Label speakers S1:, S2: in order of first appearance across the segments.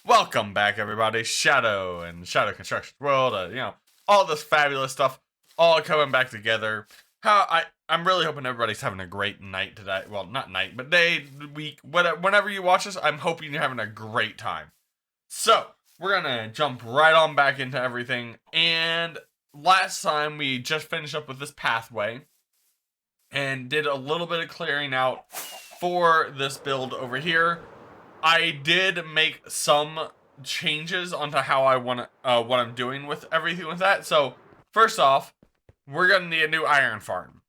S1: Welcome back, everybody. Shadow and Shadow Construction World, all this fabulous stuff, all coming back together. I'm really hoping everybody's having a great night today. Well, not night, but day, week, whatever. Whenever you watch this, I'm hoping you're having a great time. So we're gonna jump right on back into everything. And last time we just finished up with this pathway and did a little bit of clearing out for this build over here. I did make some changes onto how I want what I'm doing with everything with that. So first off, we're gonna need a new iron farm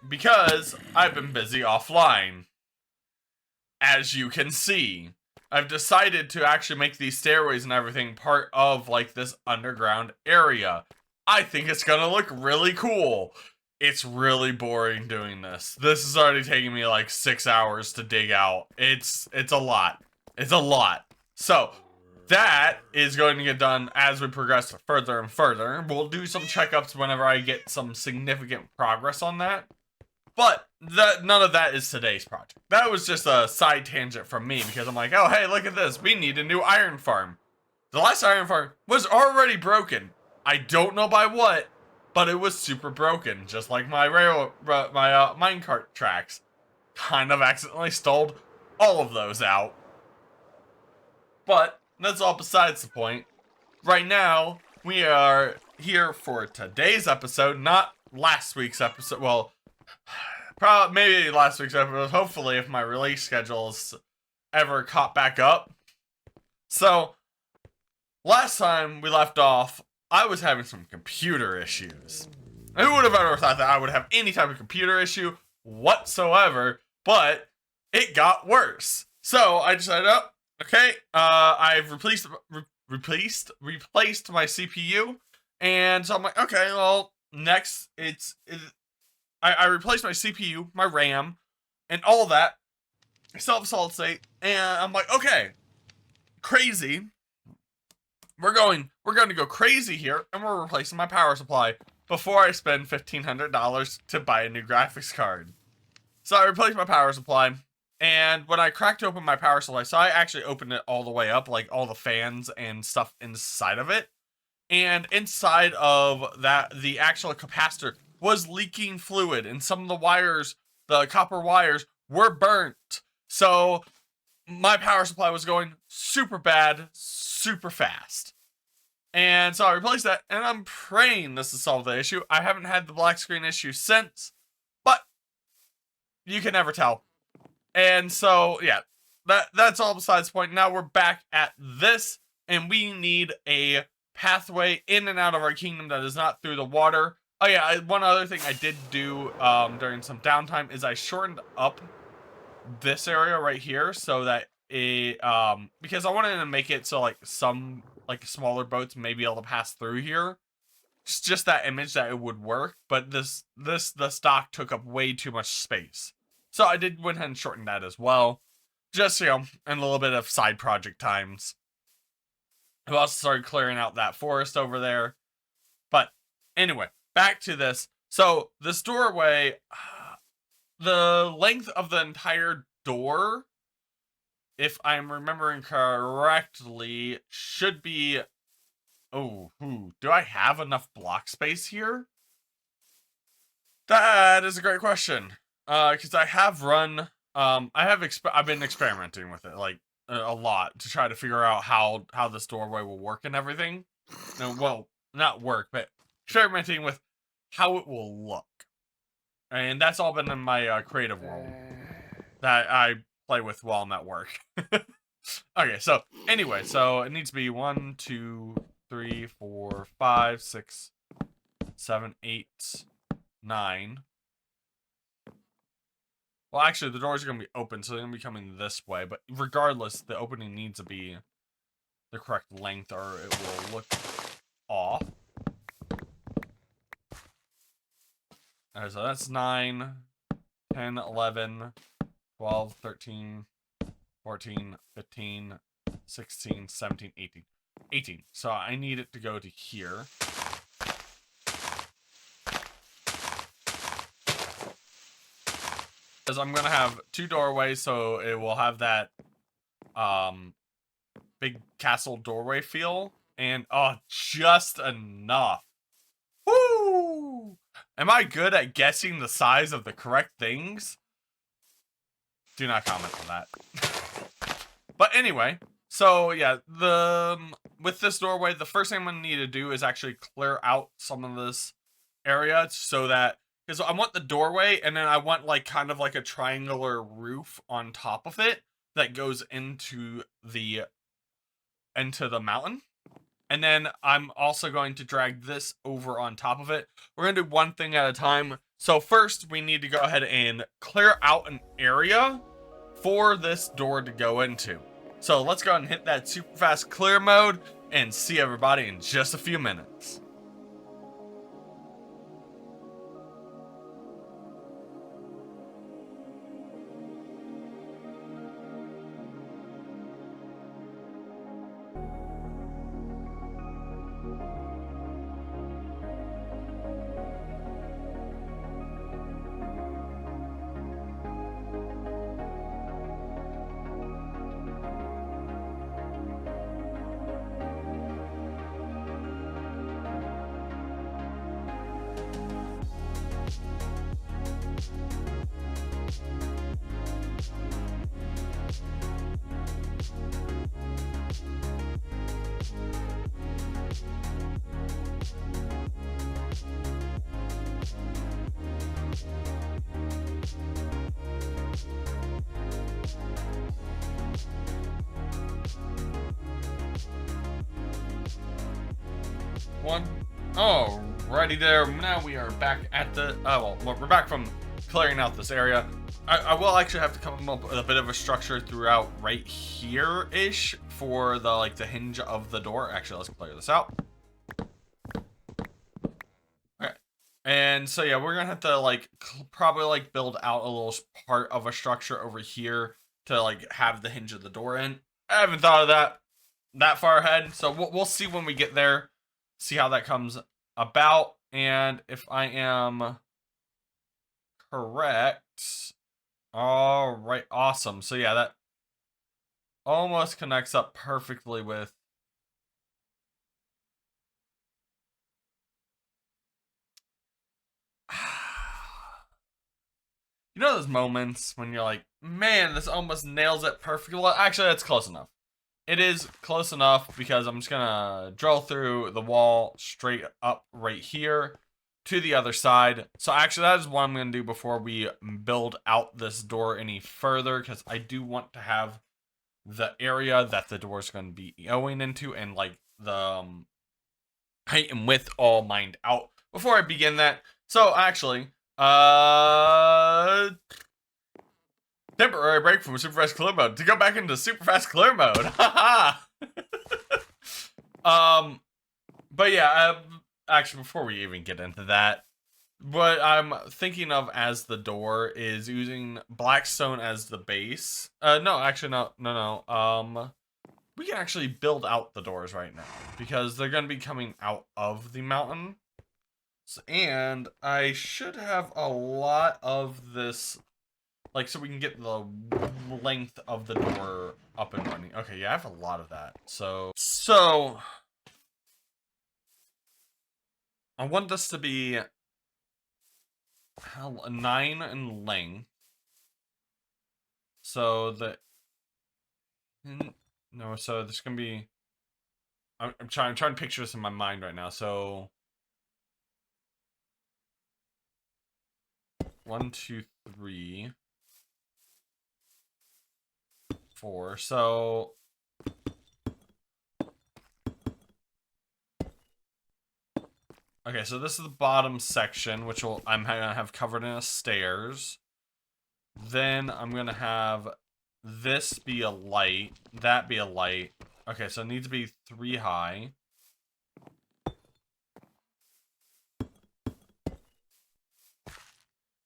S1: because I've been busy offline. As you can see, I've decided to actually make these stairways and everything part of like this underground area. I think it's gonna look really cool. It's really boring doing this. This is already taking me like 6 hours to dig out. It's a lot. It's a lot. So that is going to get done as we progress further and further. We'll do some checkups whenever I get some significant progress on that. But none of that is today's project. That was just a side tangent from me because I'm like, oh, hey, look at this. We need a new iron farm. The last iron farm was already broken. I don't know by what, but it was super broken. Just like my minecart tracks. Kind of accidentally stalled all of those out. But that's all besides the point. Right now, we are here for today's episode, not last week's episode. Well, probably maybe last week's episode. Hopefully, if my release schedule is ever caught back up. So, last time we left off, I was having some computer issues. Who would have ever thought that I would have any type of computer issue whatsoever? But it got worse. So I decided, oh, okay, I've replaced my CPU, and so I'm like, okay, well, next I replaced my CPU, my RAM, and all that. I still have solid state, and I'm like, okay, crazy. We're going to go crazy here, and we're replacing my power supply before I spend $1,500 to buy a new graphics card. So I replaced my power supply. And when I cracked open my power supply, so I actually opened it all the way up, like all the fans and stuff inside of it. And inside of that, the actual capacitor was leaking fluid, and some of the wires, the copper wires, were burnt. So my power supply was going super bad, super fast. And so I replaced that, and I'm praying this will solve the issue. I haven't had the black screen issue since, but you can never tell. And so, yeah, that's all besides the point. Now we're back at this, and we need a pathway in and out of our kingdom that is not through the water. Oh, yeah, one other thing I did do during some downtime is I shortened up this area right here so that it, because I wanted to make it so, like, some, like, smaller boats may be able to pass through here. It's just that image that it would work, but the stock took up way too much space. So I did went ahead and shorten that as well. Just, and a little bit of side project times. I've also started clearing out that forest over there. But anyway, back to this. So this doorway, the length of the entire door, if I'm remembering correctly, should be... Oh, do I have enough block space here? That is a great question. Because I have run, I've been experimenting with it, like, a lot, to try to figure out how this doorway will work and everything. No, well, not work, but experimenting with how it will look. And that's all been in my creative world that I play with while I'm at work. Okay, so, anyway, so it needs to be 1, 2, 3, 4, 5, 6, 7, 8, 9... Well, actually, the doors are going to be open, so they're going to be coming this way. But regardless, the opening needs to be the correct length, or it will look off. Alright, so that's 9, 10, 11, 12, 13, 14, 15, 16, 17, 18. 18. So I need it to go to here. Because I'm going to have 2 doorways, so it will have that, big castle doorway feel. And, oh, just enough. Woo! Am I good at guessing the size of the correct things? Do not comment on that. But anyway, so yeah, with this doorway, the first thing I'm gonna need to do is actually clear out some of this area so that, because I want the doorway and then I want like kind of like a triangular roof on top of it that goes into the mountain. And then I'm also going to drag this over on top of it. We're going to do one thing at a time. So first, we need to go ahead and clear out an area for this door to go into. So let's go ahead and hit that super fast clear mode and see everybody in just a few minutes. Alrighty there, now we are back at the, well, we're back from clearing out this area. I will actually have to come up with a bit of a structure throughout right here-ish for the, like, the hinge of the door. Actually, let's clear this out. Okay. And so, yeah, we're gonna have to, like, probably, like, build out a little part of a structure over here to, like, have the hinge of the door in. I haven't thought of that far ahead, so we'll see when we get there. See how that comes about, and if I am correct. All right, awesome. So yeah, that almost connects up perfectly with you know those moments when you're like, man, this almost nails it perfectly. Well, actually, that's close enough. It is close enough because I'm just gonna drill through the wall straight up right here to the other side. So actually, that is what I'm gonna do before we build out this door any further, because I do want to have the area that the door is going to be going into and like the height and width all mined out before I begin that. So actually, temporary break from super fast clear mode to go back into super fast clear mode. Haha. But yeah, actually, before we even get into that, what I'm thinking of as the door is using blackstone as the base. No, actually, no. We can actually build out the doors right now because they're going to be coming out of the mountain. So, and I should have a lot of this, like, so we can get the length of the door up and running. Okay, yeah, I have a lot of that. So I want this to be 9 in length. So so there's gonna be. I'm trying to picture this in my mind right now. So 1, 2, 3, 4. So okay, so this is the bottom section, which I'm gonna have covered in stairs. Then I'm gonna have this be a light, that be a light. Okay, so it needs to be 3 high.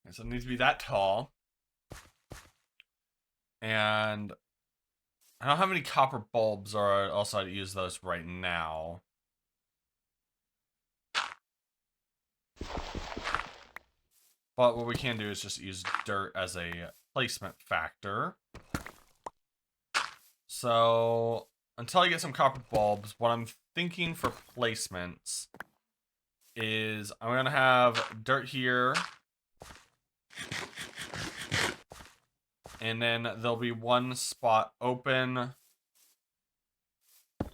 S1: Okay, so it needs to be that tall. And I don't have any copper bulbs, or else I'd use those right now. But what we can do is just use dirt as a placement factor. So until I get some copper bulbs, what I'm thinking for placements is I'm going to have dirt here. And then there'll be one spot open.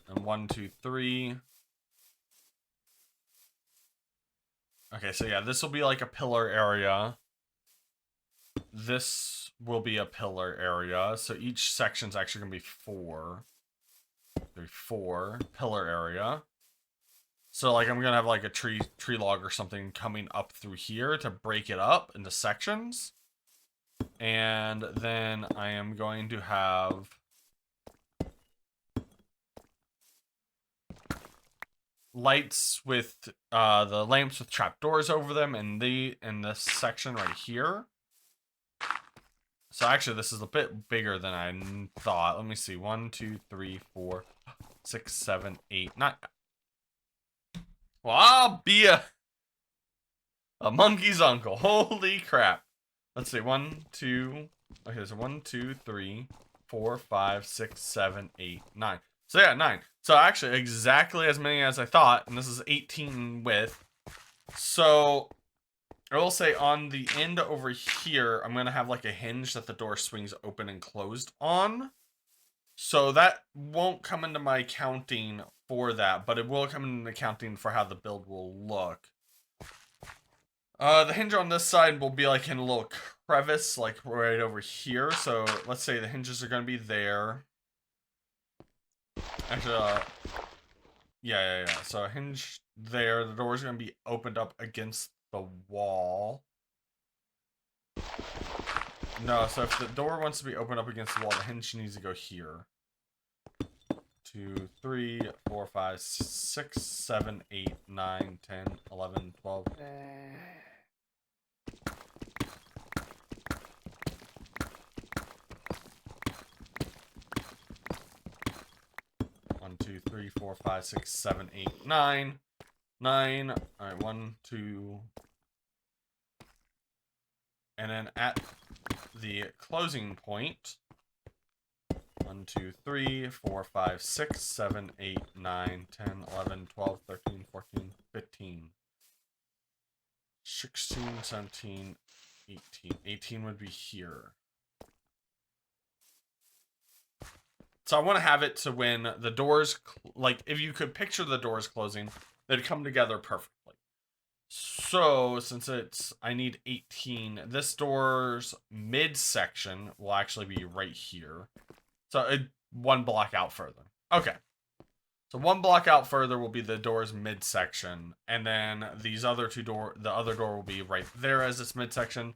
S1: And 1, 2, 3. Okay, so yeah, this will be like a pillar area. This will be a pillar area. So each section's actually going to be 4. There's 4 pillar area. So like I'm going to have like a tree log or something coming up through here to break it up into sections. And then I am going to have lights with the lamps with trapdoors over them in this section right here. So actually this is a bit bigger than I thought. Let me see. 1, 2, 3, 4, 6, 7, 8, 9. Well, I'll be a monkey's uncle. Holy crap. Let's see. 1, 2. Okay, so 1, 2, 3, 4, 5, 6, 7, 8, 9. So yeah, 9. So actually exactly as many as I thought, and this is 18 width. So I will say on the end over here, I'm going to have like a hinge that the door swings open and closed on. So that won't come into my counting for that, but it will come into counting for how the build will look. The hinge on this side will be like in a little crevice, like right over here. So let's say the hinges are going to be there. Actually, yeah. So a hinge there. The door is going to be opened up against the wall. No, so if the door wants to be opened up against the wall, the hinge needs to go here. 2, 3, 4, 5, 6, 7, 8, 9, 10, 11, 12. 1, 2, 3, 4, 5, 6, 7, 8, 9. 9. Alright, 1, 2. And then at the closing point, 1, 2, 3, 4, 5, 6, 7, 8, 9, 10, 11, 12, 13, 14, 15, 16, 17, 18. 18 would be here. So I want to have it to when the doors, like if you could picture the doors closing, they'd come together perfectly. So since I need 18, this door's midsection will actually be right here. So one block out further. Okay. So one block out further will be the door's midsection. And then the other door will be right there as its midsection.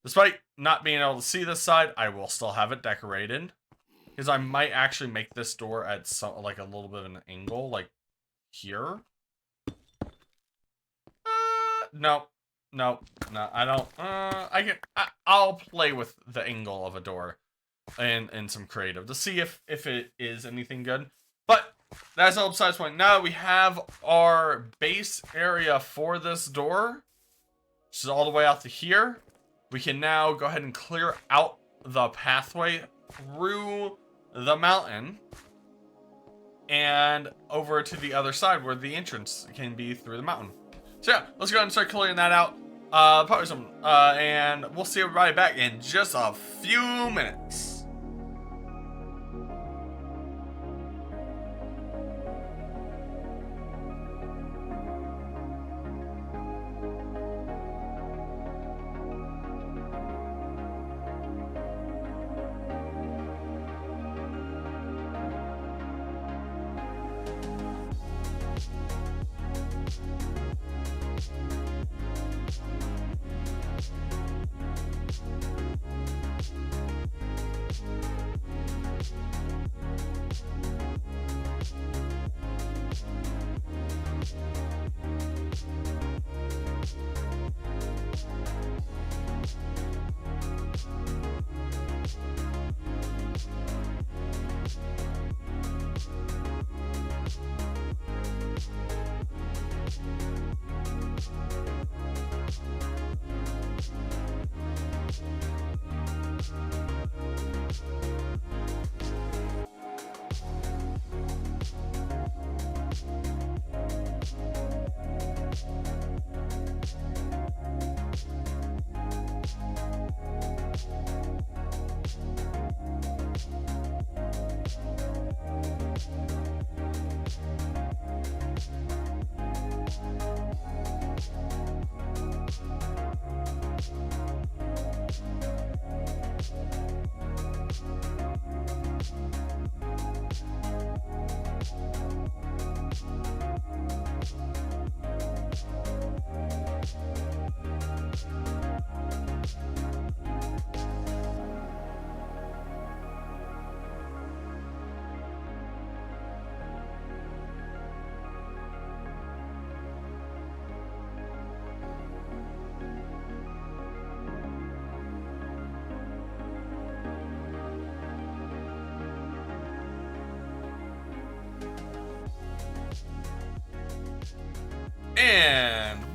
S1: Despite not being able to see this side, I will still have it decorated. Because I might actually make this door at like a little bit of an angle, like here. No, I don't. I'll play with the angle of a door and some creative to see if it is anything good. But that's all besides the point. Now we have our base area for this door, which is all the way out to here. We can now go ahead and clear out the pathway through the mountain and over to the other side where the entrance can be through the mountain. So yeah, let's go ahead and start clearing that out. Probably some, and we'll see everybody back in just a few minutes.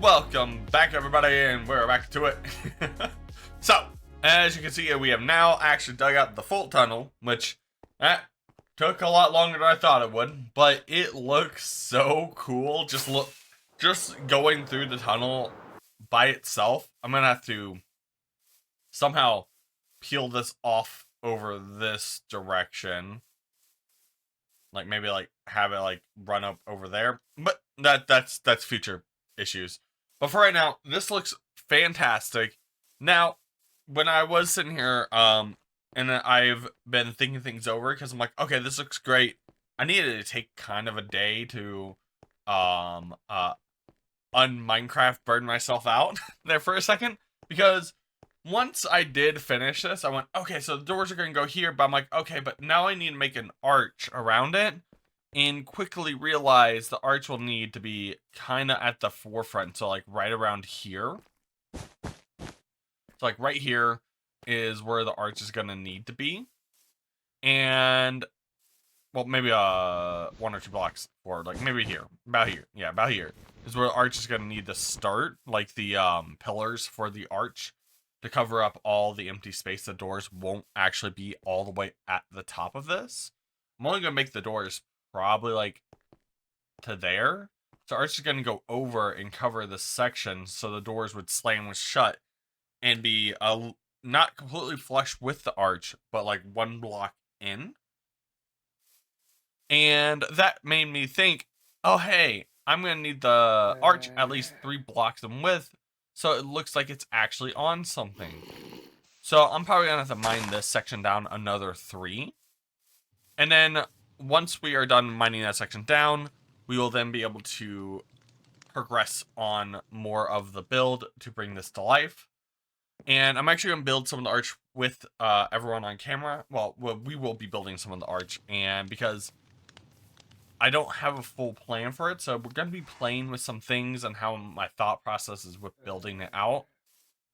S1: Welcome back, everybody, and we're back to it. So, as you can see, we have now actually dug out the full tunnel, which took a lot longer than I thought it would, but it looks so cool. Just going through the tunnel by itself. I'm gonna have to somehow peel this off over this direction. Like maybe like have it like run up over there. But that's future issues. But for right now, this looks fantastic. Now, when I was sitting here, and I've been thinking things over because I'm like, okay, this looks great. I needed to take kind of a day to un-Minecraft burn myself out there for a second, because once I did finish this, I went, okay, so the doors are going to go here, but I'm like, okay, but now I need to make an arch around it, and quickly realize the arch will need to be kind of at the forefront, so like right around here. So like right here is where the arch is going to need to be, and well, maybe 1 or 2 blocks forward, like maybe here, about here, yeah, about here is where the arch is going to need to start, like the pillars for the arch to cover up all the empty space. The doors won't actually be all the way at the top of this. I'm only going to make the doors probably like to there. So arch is going to go over and cover this section so the doors would slam shut and be not completely flush with the arch, but like 1 block in. And that made me think, oh, hey, I'm going to need the arch at least 3 blocks in width, so it looks like it's actually on something. So I'm probably going to have to mine this section down another 3. And then once we are done mining that section down, we will then be able to progress on more of the build to bring this to life. And I'm actually going to build some of the arch with everyone on camera. Well, we will be building some of the arch, and because I don't have a full plan for it, so we're going to be playing with some things and how my thought process is with building it out.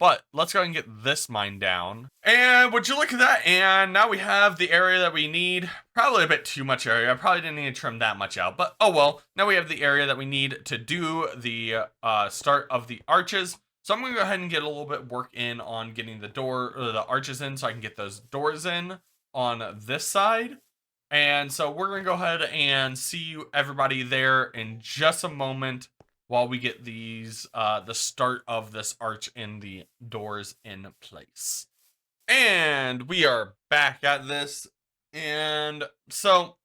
S1: But let's go and get this mine down. And would you look at that? And now we have the area that we need. Probably a bit too much area. I probably didn't need to trim that much out. But oh well. Now we have the area that we need to do the start of the arches. So I'm going to go ahead and get a little bit work in on getting the arches in, so I can get those doors in on this side. And so we're going to go ahead and see you everybody there in just a moment while we get these, the start of this arch and the doors in place. And we are back at this. And so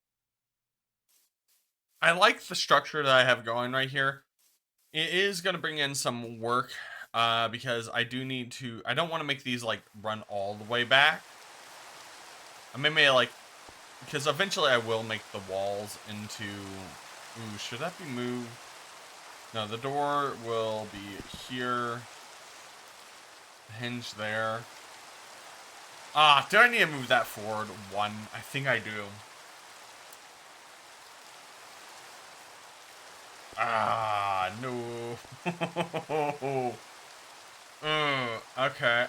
S1: I like the structure that I have going right here. It is going to bring in some work, because I don't want to make these like run all the way back. I may like, because eventually I will make the walls into... Ooh, should that be moved? No, the door will be here. Hinge there. Ah, do I need to move that forward 1? I think I do. Ah, no. Okay,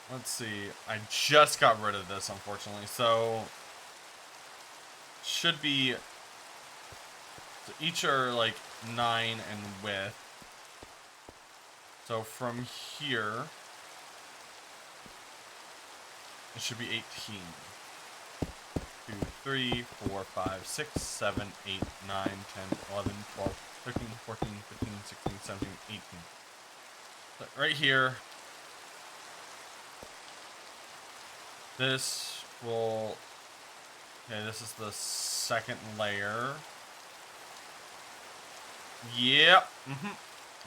S1: let's see. I just got rid of this, unfortunately. So should be. So each are like 9 in width. So from here, it should be 18. 2, 3, 4, 5, 6, 7, 8, 9, 10, 11, 12, 13, 14, 15, 16, 17, 18. So right here. This will, okay, this is the second layer. Yep,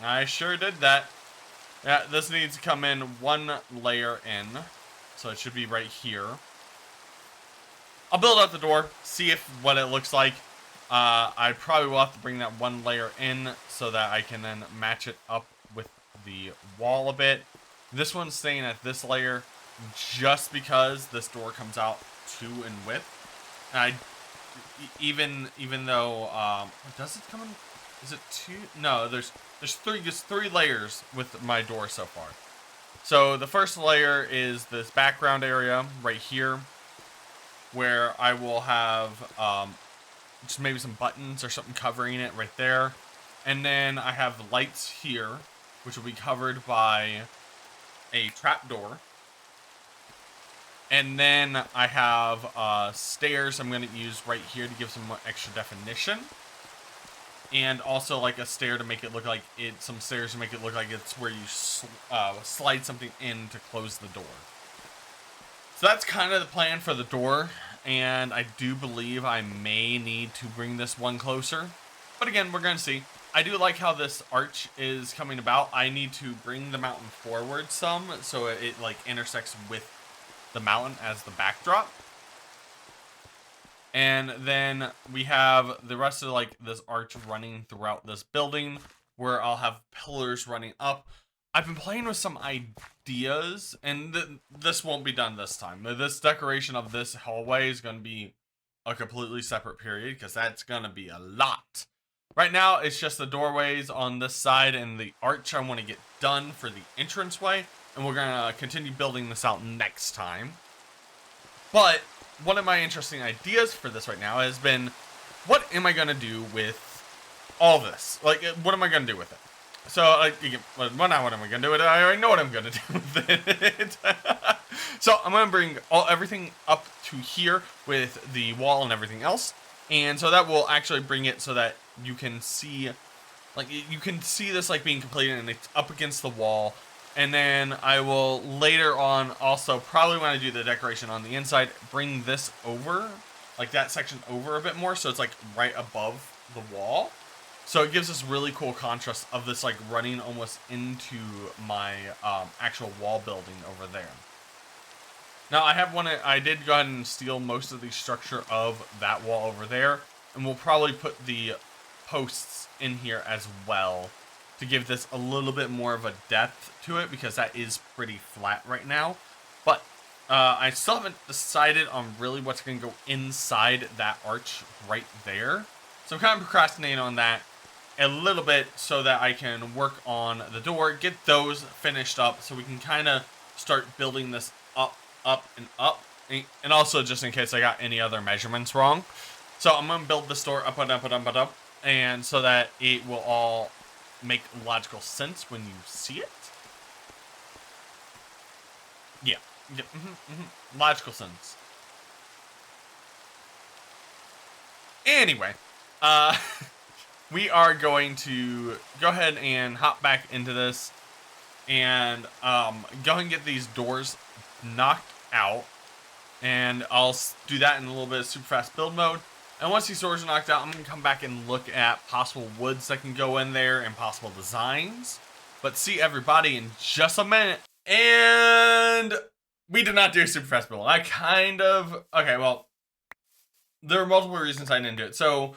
S1: I sure did that. Yeah, this needs to come in 1 layer in, so it should be right here. I'll build out the door, see what it looks like. I probably will have to bring that 1 layer in so that I can then match it up with the wall a bit. This one's staying at this layer, just because this door comes out 2 in width. And even though does it come in? Is it 2? No, there's 3. There's 3 layers with my door so far. So the first layer is this background area right here. where I will have just maybe some buttons or something covering it right there. And then I have the lights here, which will be covered by a trapdoor. And then I have stairs I'm going to use right here to give some more extra definition. And also like a stair to make it look like some stairs to make it look like it's where you slide something in to close the door. So that's kind of the plan for the door. And I do believe I may need to bring this one closer. But again, we're going to see. I do like how this arch is coming about. I need to bring the mountain forward some so it like intersects with the mountain as the backdrop. And then we have the rest of like this arch running throughout this building where I'll have pillars running up. I've been playing with some ideas, and this won't be done this time. This decoration of this hallway is going to be a completely separate period because that's going to be a lot. Right now, it's just the doorways on this side and the arch I want to get done for the entranceway, and we're going to continue building this out next time. But one of my interesting ideas for this right now has been, what am I going to do with all this? Like, what am I going to do with it? So, like, well, not what am I going to do with it? I already know what I'm going to do with it. So, I'm going to bring everything up to here with the wall and everything else. And so that will actually bring it so that you can see, like, you can see this, like, being completed and it's up against the wall. And then I will later on also, probably when I do the decoration on the inside, bring this over, like that section over a bit more. So it's, like, right above the wall. So it gives this really cool contrast of this like running almost into my actual wall building over there. Now I did go ahead and steal most of the structure of that wall over there, and we'll probably put the posts in here as well to give this a little bit more of a depth to it because that is pretty flat right now. But I still haven't decided on really what's going to go inside that arch right there. So I'm kind of procrastinating on that a little bit so that I can work on the door, get those finished up so we can kind of start building this up, and up. And also just in case I got any other measurements wrong. So I'm going to build this door up and up and up and up. And so that it will all make logical sense when you see it. Yeah. Logical sense. Anyway. We are going to go ahead and hop back into this and go ahead and get these doors knocked out. And I'll do that in a little bit of super fast build mode. And once these doors are knocked out, I'm going to come back and look at possible woods that can go in there and possible designs. But see everybody in just a minute. And we did not do a super fast build. Okay, well, there are multiple reasons I didn't do it. So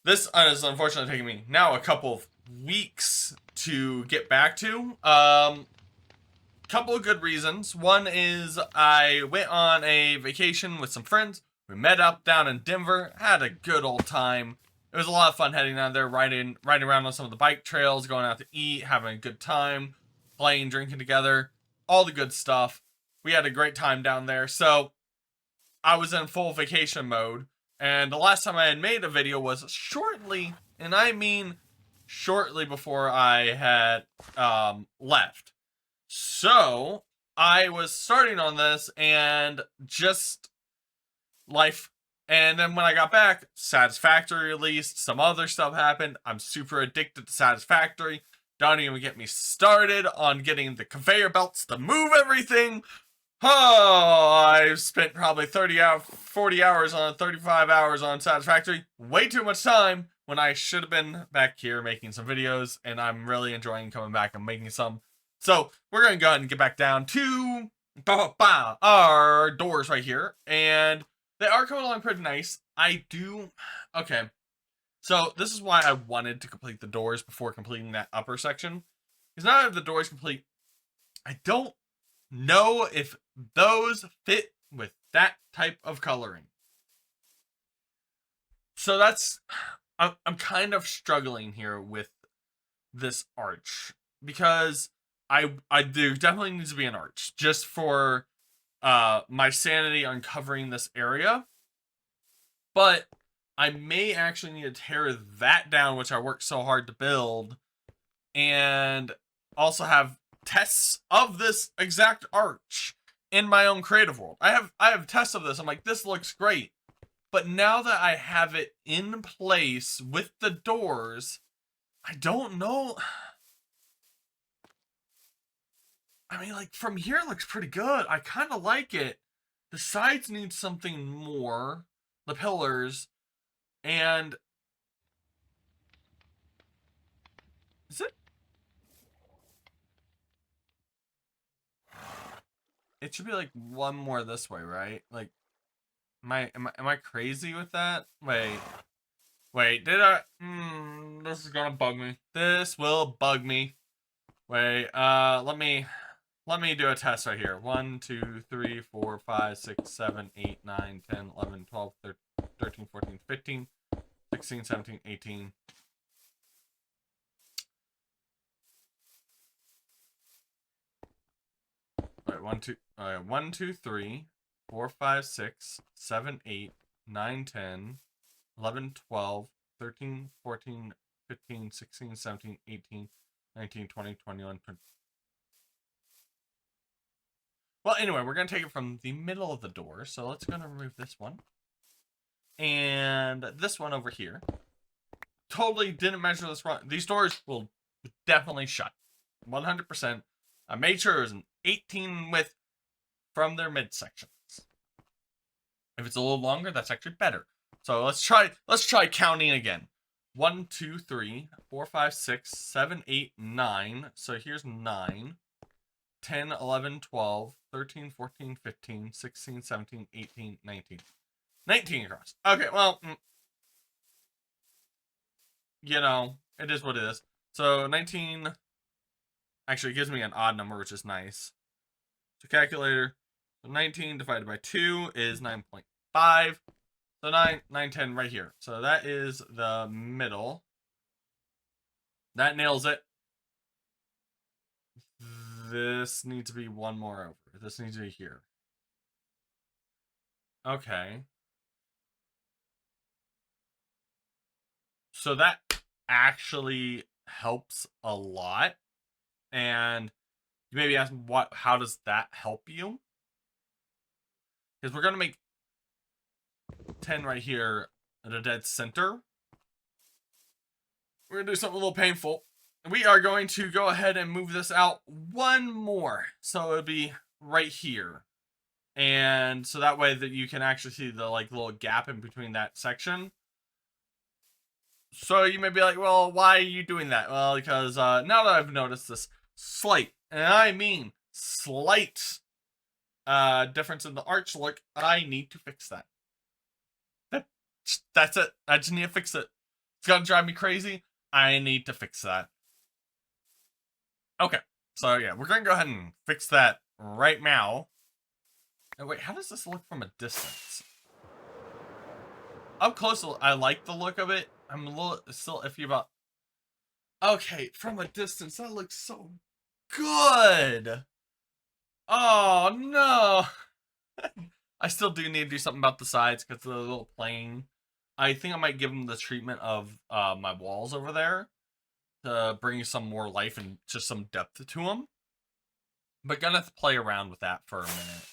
S1: this is unfortunately taking me now a couple of weeks to get back to. Couple of good reasons. One is I went on a vacation with some friends. We met up down in Denver, had a good old time. It was a lot of fun heading down there, riding around on some of the bike trails, going out to eat, having a good time, playing, drinking together, all the good stuff. We had a great time down there. So I was in full vacation mode. And the last time I had made a video was shortly, and I mean shortly before I had left. So I was starting on this and just life. And then when I got back, Satisfactory released, some other stuff happened. I'm super addicted to Satisfactory. Don't even get me started on getting the conveyor belts to move everything. Oh, I've spent probably 40 hours on 35 hours on Satisfactory. Way too much time when I should have been back here making some videos, and I'm really enjoying coming back and making some. So we're going to go ahead and get back down to our doors right here, and they are coming along pretty nice. Okay, so this is why I wanted to complete the doors before completing that upper section. Because now that the doors complete, I don't know if those fit with that type of coloring. So I'm kind of struggling here with this arch because I do definitely needs to be an arch just for my sanity uncovering this area. But I may actually need to tear that down, which I worked so hard to build, and also have tests of this exact arch in my own creative world. I have tests of this. I'm like, this looks great. But now that I have it in place with the doors, I don't know. I mean, like, from here it looks pretty good. I kind of like it. The sides need something more. The pillars. And is it? It should be like one more this way, right? Like, am I crazy with that? Wait, did I? This is gonna bug me. This will bug me. Wait, let me do a test right here. 1, 2, 3, 4, 5, 6, 7, 8, 9, 10, 11, 12, 13, 14, 15, 16, 17, 18. Wait, 1, 2, 1, 2, 3, 4, 5, 6, 7, 8, 9, 10, 11, 12, 13, 14, 15, 16, 17, 18, 19, 20, 21, 20. Well, anyway, we're going to take it from the middle of the door. So let's go and remove this one. And this one over here. Totally didn't measure this wrong. These doors will definitely shut. 100%. I made sure it was an 18 width from their midsections. If it's a little longer, that's actually better. So let's try counting again. 1, 2, 3, 4, 5, 6, 7, 8, 9. So here's 9. 10, 11, 12, 13, 14, 15, 16, 17, 18, 19. 19 across. Okay, well, you know, it is what it is. So 19 actually gives me an odd number, which is nice. So calculator. So 19 divided by 2 is 9.5. So 9, 10 right here. So that is the middle. That nails it. This needs to be one more over. This needs to be here. Okay. So that actually helps a lot. And you maybe ask, how does that help you? Because we're going to make 10 right here at a dead center. We're going to do something a little painful. We are going to go ahead and move this out one more. So it'll be right here. And so that way that you can actually see the like little gap in between that section. So you may be like, well, why are you doing that? Well, because now that I've noticed this slight, and I mean slight, difference in the arch look, I need to fix that. That's it. I just need to fix it. It's gonna drive me crazy. I need to fix that. Okay. So yeah, we're gonna go ahead and fix that right now. Oh, wait, how does this look from a distance? Up close, I like the look of it. I'm a little still iffy about. Okay, from a distance, that looks so good. Oh no. I still do need to do something about the sides because they're a little plain. I think I might give them the treatment of my walls over there to bring some more life and just some depth to them. But gonna have to play around with that for a minute.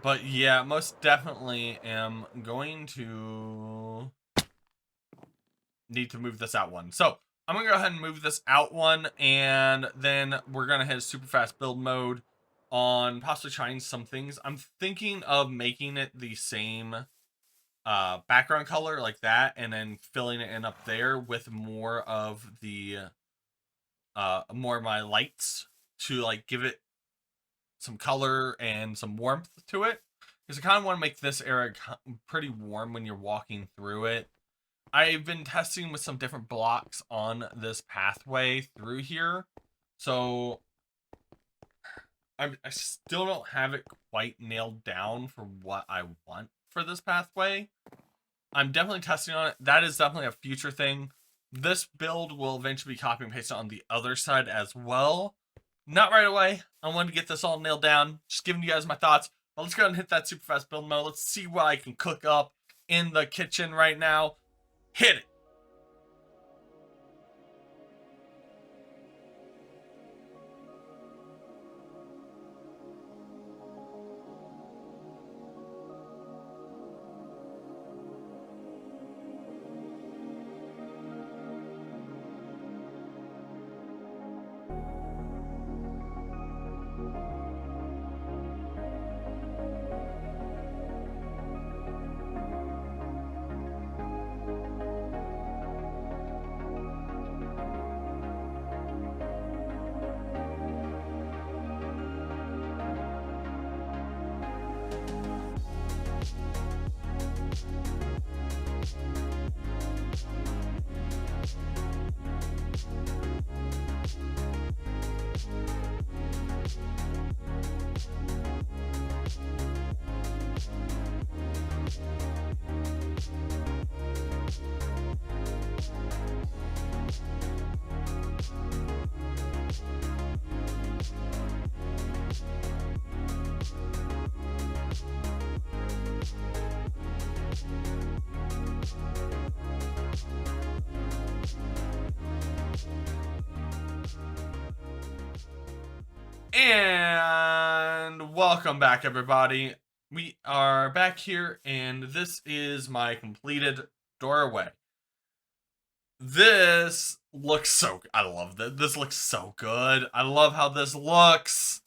S1: But yeah, most definitely am going to need to move this out one. So I'm gonna go ahead and move this out one, and then we're gonna hit super fast build mode on possibly trying some things. I'm thinking of making it the same background color like that, and then filling it in up there with more of the more of my lights to like give it some color and some warmth to it, because I kind of want to make this area pretty warm when you're walking through it. I've been testing with some different blocks on this pathway through here, so I still don't have it quite nailed down for what I want for this pathway. I'm definitely testing on it. That is definitely a future thing. This build will eventually be copy and pasted on the other side as well, not right away. I wanted to get this all nailed down. Just giving you guys my thoughts. But let's go ahead and hit that super fast build mode. Let's see what I can cook up in the kitchen right now. Hit it. And welcome back, everybody. We are back here, and this is my completed doorway. This looks so good. I love that. This looks so good. I love how this looks.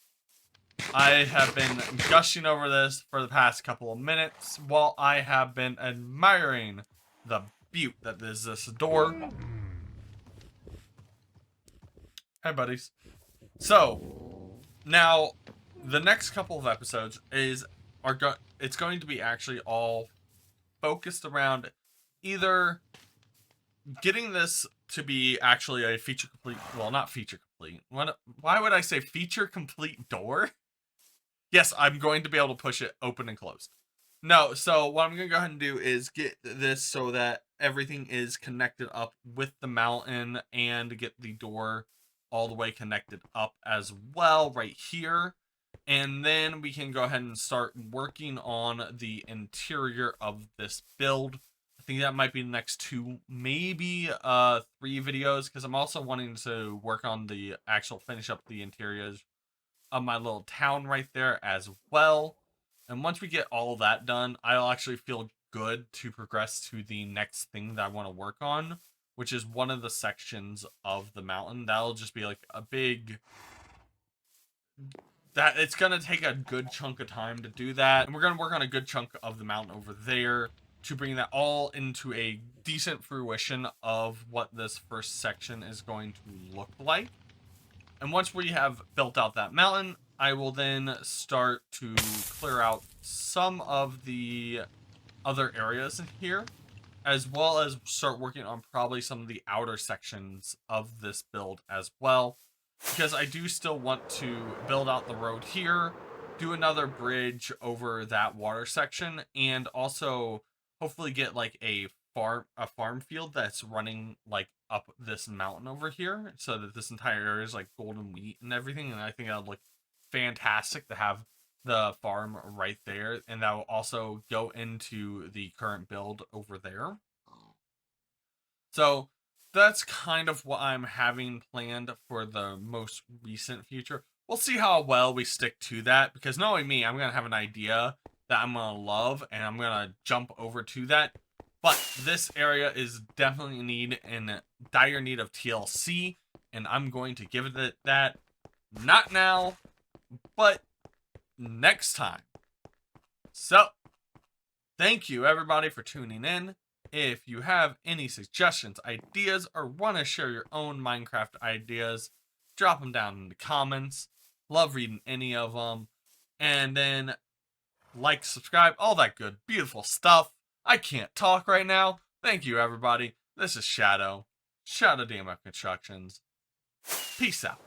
S1: I have been gushing over this for the past couple of minutes while I have been admiring the beauty that is this door. Hi, buddies. So, now, the next couple of episodes it's going to be actually all focused around either getting this to be actually a feature complete, well, not feature complete. Why would I say feature complete door? Yes, I'm going to be able to push it open and closed. No, so what I'm going to go ahead and do is get this so that everything is connected up with the mountain and get the door all the way connected up as well right here. And then we can go ahead and start working on the interior of this build. I think that might be the next 2, maybe 3 videos, because I'm also wanting to work on the actual finish up the interiors of my little town right there as well. And once we get all that done, I'll actually feel good to progress to the next thing that I want to work on, which is one of the sections of the mountain. That'll just be like a big... it's going to take a good chunk of time to do that. And we're going to work on a good chunk of the mountain over there to bring that all into a decent fruition of what this first section is going to look like. And once we have built out that mountain, I will then start to clear out some of the other areas here, as well as start working on probably some of the outer sections of this build as well, because I do still want to build out the road here, do another bridge over that water section, and also hopefully get like a farm field that's running like up this mountain over here, so that this entire area is like golden wheat and everything. And I think that'll look fantastic to have the farm right there, and that will also go into the current build over there. So that's kind of what I'm having planned for the most recent future. We'll see how well we stick to that, because knowing me, I'm gonna have an idea that I'm gonna love, and I'm gonna jump over to that. But this area is definitely in dire need of TLC, and I'm going to give it that, not now, but next time. So, thank you everybody for tuning in. If you have any suggestions, ideas, or want to share your own Minecraft ideas, drop them down in the comments. Love reading any of them. And then like, subscribe, all that good, beautiful stuff. I can't talk right now. Thank you, everybody. This is Shadow. Shadow DMF Constructions. Peace out.